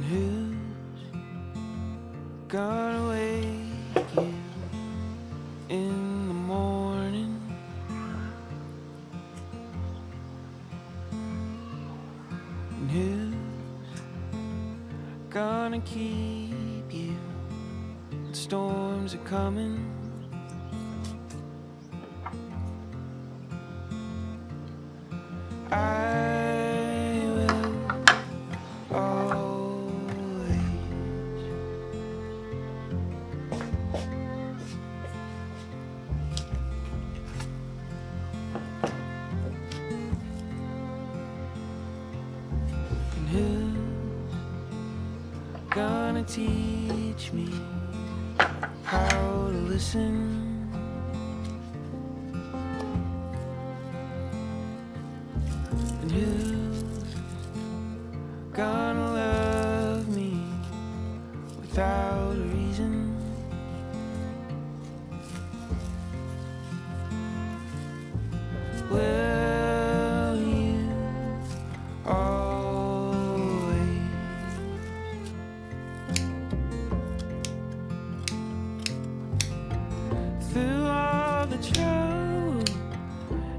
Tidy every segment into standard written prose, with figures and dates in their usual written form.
who's gonna wake you in the morning? And who's gonna keep you when storms are coming? I will always. And who's gonna teach me how to listen? And who's gonna love me without a reason? Will you always? Through all the trouble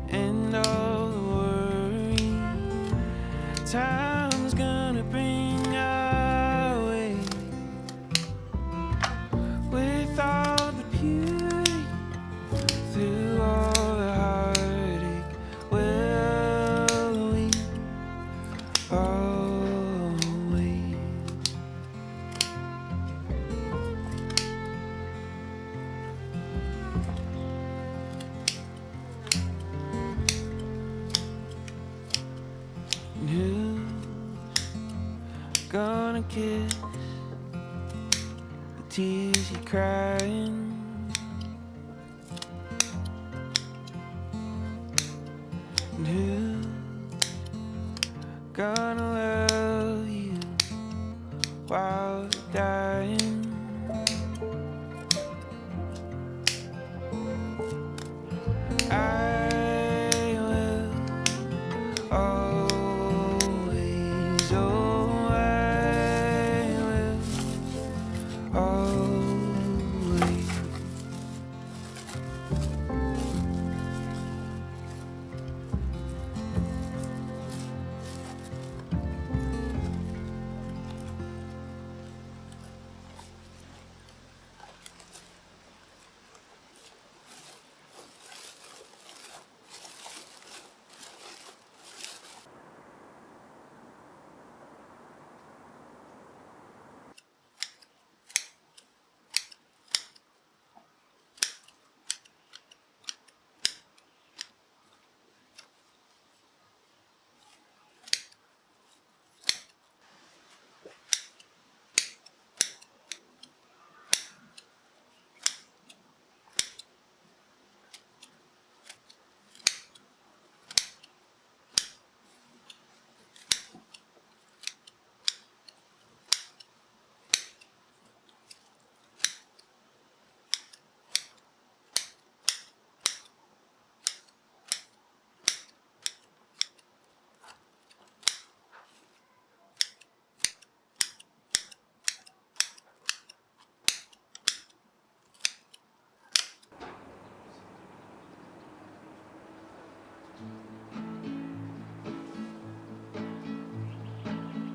and all the worry, time's gonna bring our way. With all the beauty, through all the heartache, will we always? And who's gonna kiss the tears you're crying? And who's gonna love you while you're dying? I will always, oh, I will always.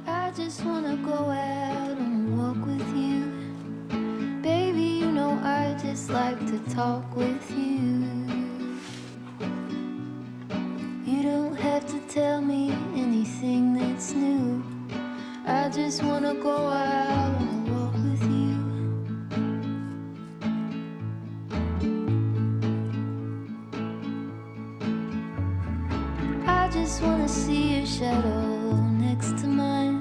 I just wanna go out and walk with you. Baby, you know I just like to talk with you. You don't have to tell me anything that's new. I just wanna go out and walk with you. I just wanna see your shadow next to mine,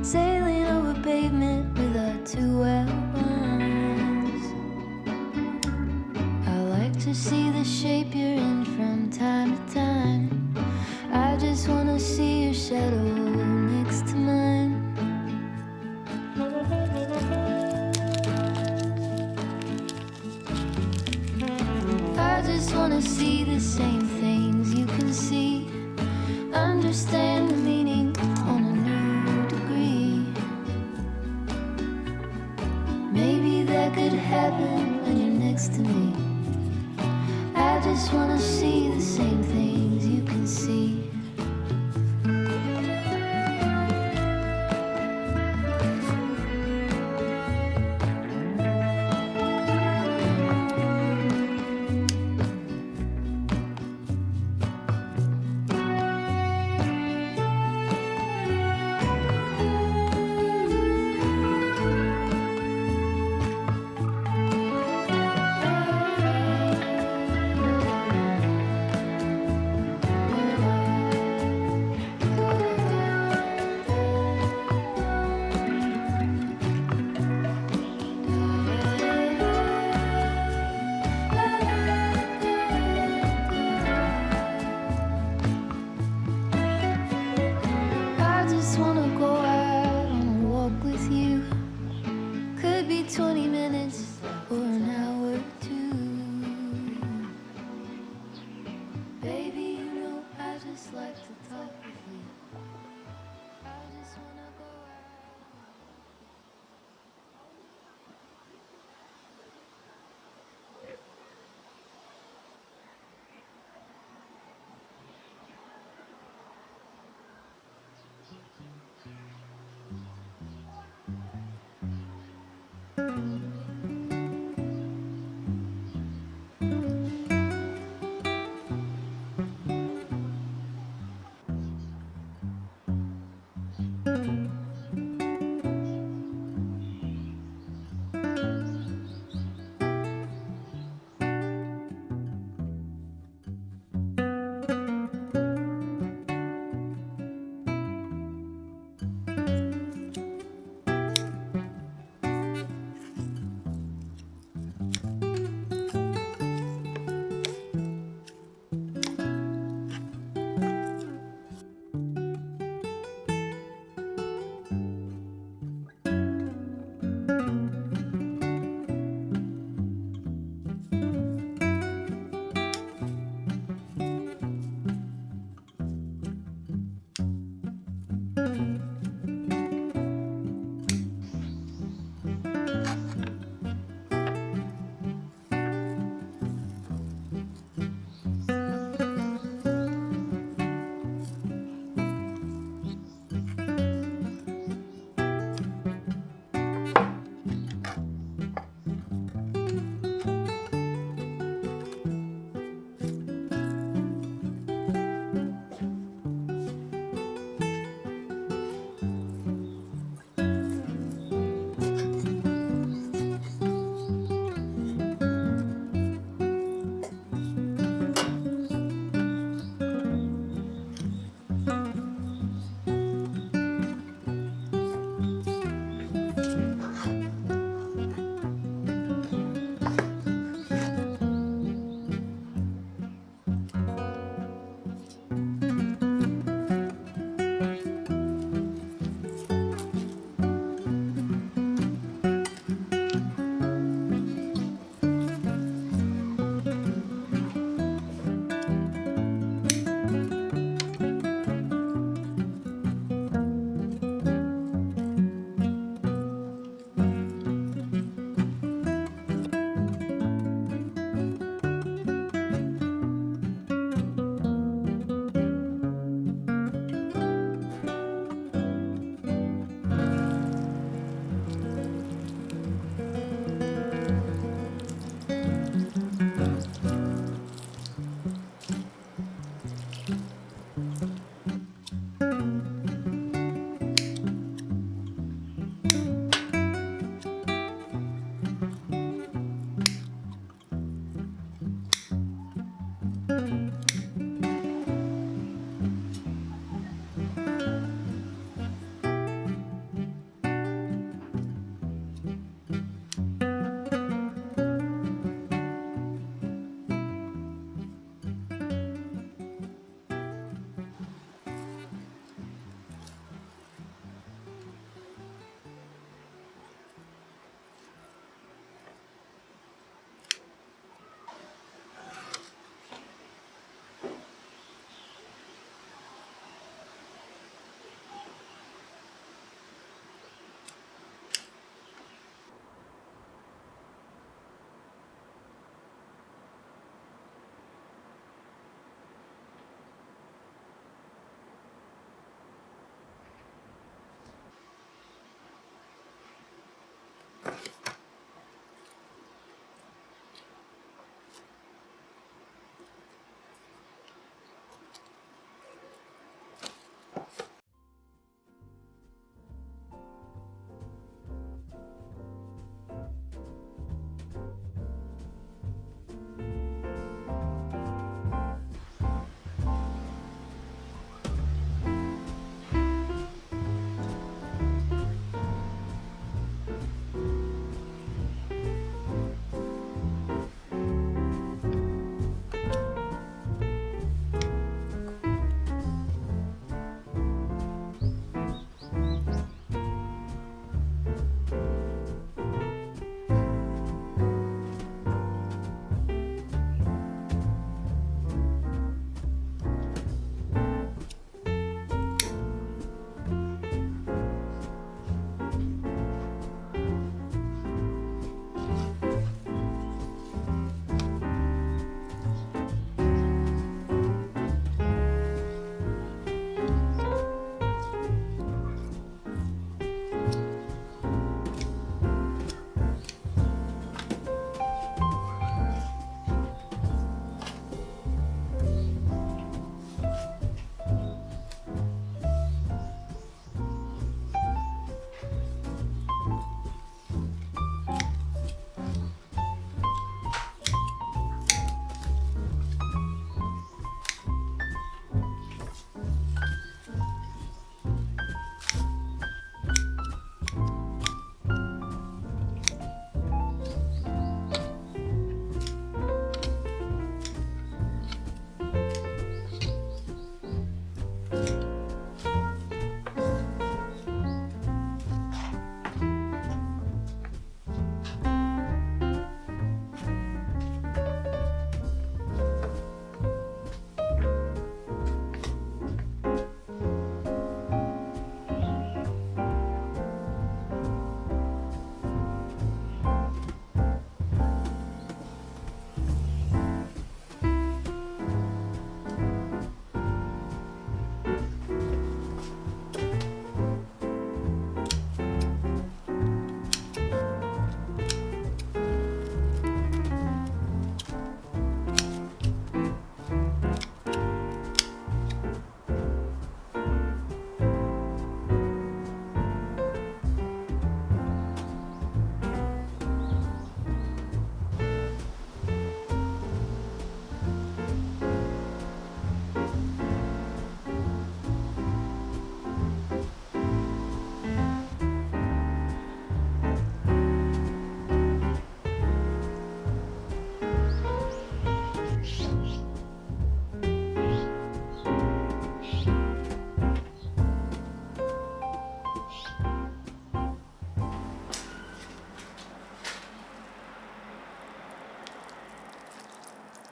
sailing over pavement with our two outlines. I like to see the shape you're in from time to time. I just wanna see your shadow next to mine. I just wanna see the same things you can see, understand the meaning on a new degree. happen when you're next to me. I just wanna see the same things you can see. I just wanna go out on a walk with you. Could be 20 minutes or an hour or two. Baby, you know I just like to talk with you.